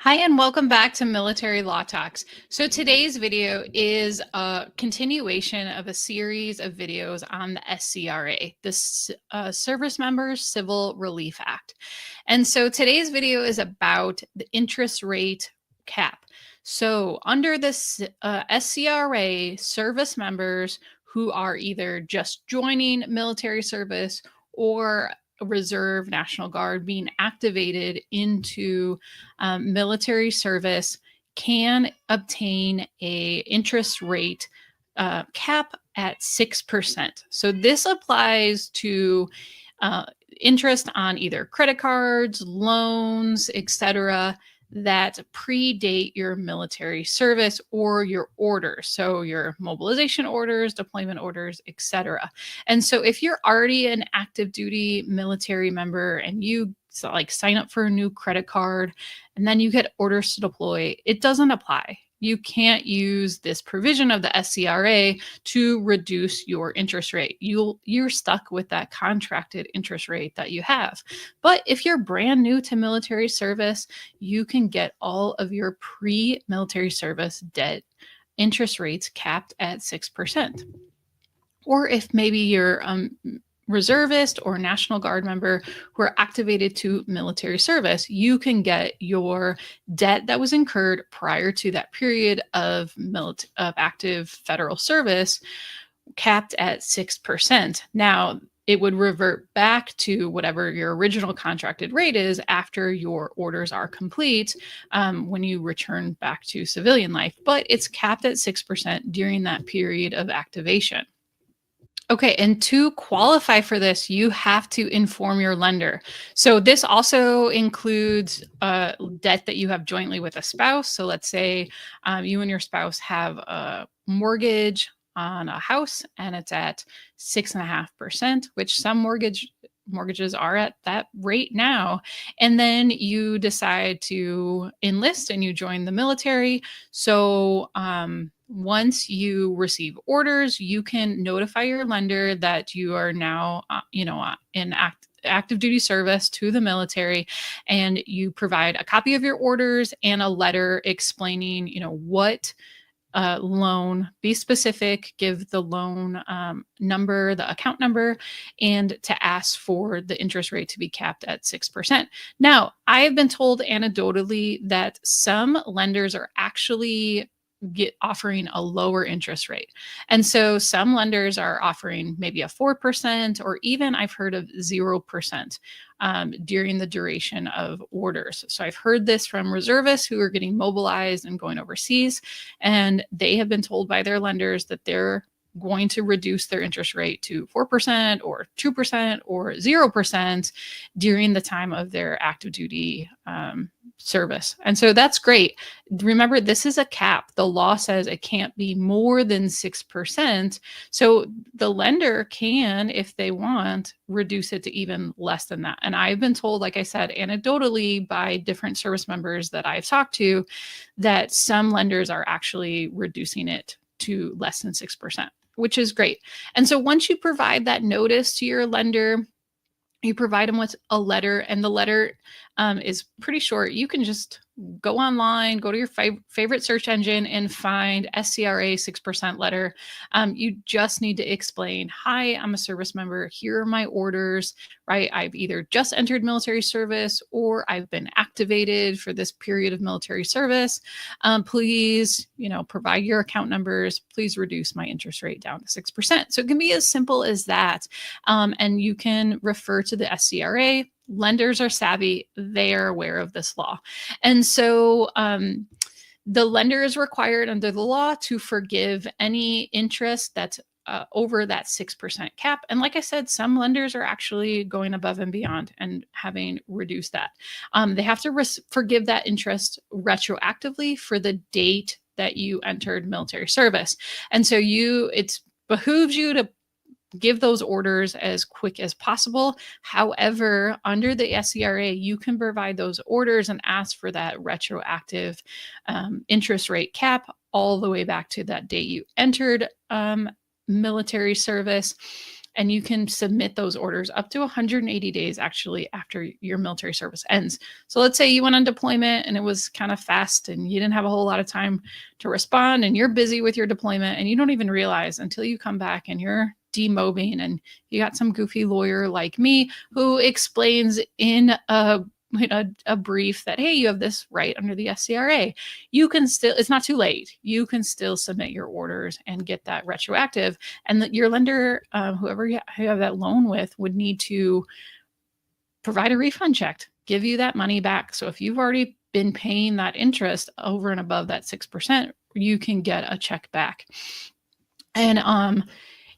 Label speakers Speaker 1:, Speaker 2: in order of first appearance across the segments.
Speaker 1: Hi, and welcome back to Military Law Talks. So today's video is a continuation of a series of videos on the SCRA, the Servicemembers Civil Relief Act. And so today's video is about the interest rate cap. So under this SCRA, service members who are either just joining military service or Reserve National Guard being activated into military service can obtain a interest rate cap at 6%. So this applies to interest on either credit cards, loans, etc., that predate your military service or your orders. So your mobilization orders, deployment orders, etc. And so if you're already an active duty military member and you sign up for a new credit card and then you get orders to deploy, it doesn't apply. You can't use this provision of the SCRA to reduce your interest rate. You're stuck with that contracted interest rate that you have. But if you're brand new to military service, you can get all of your pre-military service debt interest rates capped at 6%. Or if maybe you're reservist or National Guard member who are activated to military service, you can get your debt that was incurred prior to that period of active federal service capped at 6%. Now, it would revert back to whatever your original contracted rate is after your orders are complete when you return back to civilian life, but it's capped at 6% during that period of activation. Okay, and to qualify for this, you have to inform your lender. So this also includes debt that you have jointly with a spouse. So let's say you and your spouse have a mortgage on a house and it's at 6.5%, which some mortgages are at that rate now. And then you decide to enlist and you join the military. So once you receive orders, you can notify your lender that you are now, in active duty service to the military, and you provide a copy of your orders and a letter explaining, what loan, be specific, give the loan number, the account number, and to ask for the interest rate to be capped at 6%. Now, I have been told anecdotally that some lenders are actually offering a lower interest rate. And so some lenders are offering maybe a 4%, or even I've heard of 0% during the duration of orders. So I've heard this from reservists who are getting mobilized and going overseas, and they have been told by their lenders that they're going to reduce their interest rate to 4% or 2% or 0% during the time of their active duty service. And so that's great. Remember, this is a cap. The law says it can't be more than 6%. So the lender can, if they want, reduce it to even less than that. And I've been told, like I said, anecdotally by different service members that I've talked to, that some lenders are actually reducing it to less than 6%, which is great. And so once you provide that notice to your lender, you provide them with a letter, and the letter is pretty short. You can just go online, go to your favorite search engine and find SCRA 6% letter. You just need to explain, hi, I'm a service member. Here are my orders, right? I've either just entered military service or I've been activated for this period of military service. Please, provide your account numbers. Please reduce my interest rate down to 6%. So it can be as simple as that. And you can refer to the SCRA. Lenders are savvy. They are aware of this law. And so the lender is required under the law to forgive any interest that's over that 6% cap. And like I said, some lenders are actually going above and beyond and having reduced that. They have to forgive that interest retroactively for the date that you entered military service. And so it behooves you to give those orders as quick as possible. However, under the SCRA, you can provide those orders and ask for that retroactive interest rate cap all the way back to that date you entered military service. And you can submit those orders up to 180 days actually after your military service ends. So let's say you went on deployment and it was kind of fast and you didn't have a whole lot of time to respond and you're busy with your deployment and you don't even realize until you come back and you're demobbing and you got some goofy lawyer like me who explains in a brief that, hey, you have this right under the SCRA. You can still, it's not too late. You can still submit your orders and get that retroactive. And that your lender, whoever you have that loan with, would need to provide a refund check, give you that money back. So if you've already been paying that interest over and above that 6%, you can get a check back. And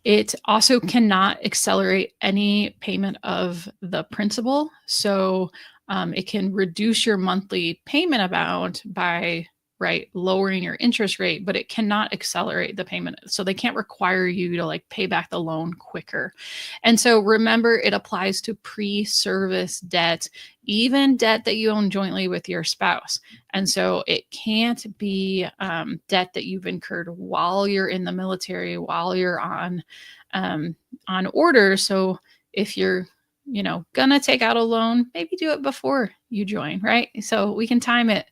Speaker 1: it also cannot accelerate any payment of the principal. So it can reduce your monthly payment amount by lowering your interest rate, but it cannot accelerate the payment. So they can't require you to like pay back the loan quicker. And so remember, it applies to pre-service debt, even debt that you own jointly with your spouse. And so it can't be debt that you've incurred while you're in the military, while you're on order. So if you're gonna take out a loan, maybe do it before you join, right? So we can time it.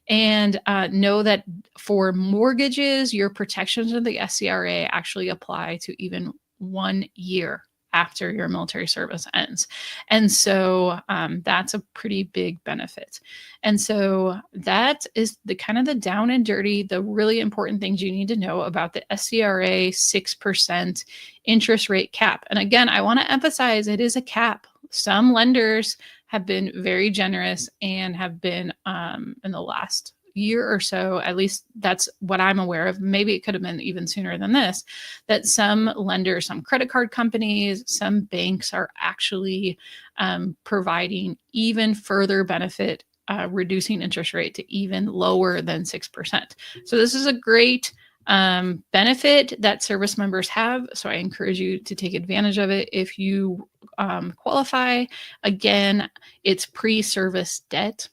Speaker 1: And know that for mortgages, your protections of the SCRA actually apply to even 1 year after your military service ends. And so that's a pretty big benefit. And so that is the kind of the down and dirty, the really important things you need to know about the SCRA 6% interest rate cap. And again, I want to emphasize it is a cap. Some lenders have been very generous and have been in the last year or so, at least that's what I'm aware of. Maybe it could have been even sooner than this, that some lenders, some credit card companies, some banks are actually providing even further benefit, reducing interest rate to even lower than 6%. So this is a great benefit that service members have. So I encourage you to take advantage of it if you qualify. Again, it's pre-service debt.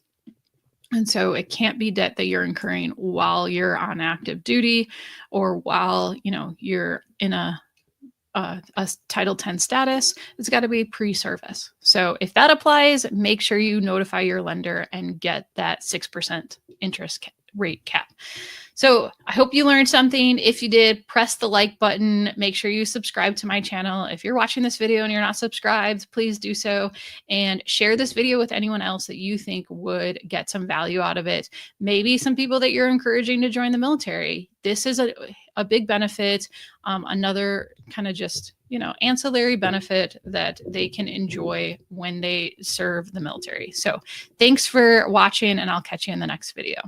Speaker 1: And so it can't be debt that you're incurring while you're on active duty or while, you're in a Title 10 status. It's got to be pre-service. So if that applies, make sure you notify your lender and get that 6% interest rate cap. So I hope you learned something. If you did, press the like button. Make sure you subscribe to my channel. If you're watching this video and you're not subscribed, please do so, and share this video with anyone else that you think would get some value out of it. Maybe some people that you're encouraging to join the military. This is a big benefit. Another kind of just, ancillary benefit that they can enjoy when they serve the military. So thanks for watching, and I'll catch you in the next video.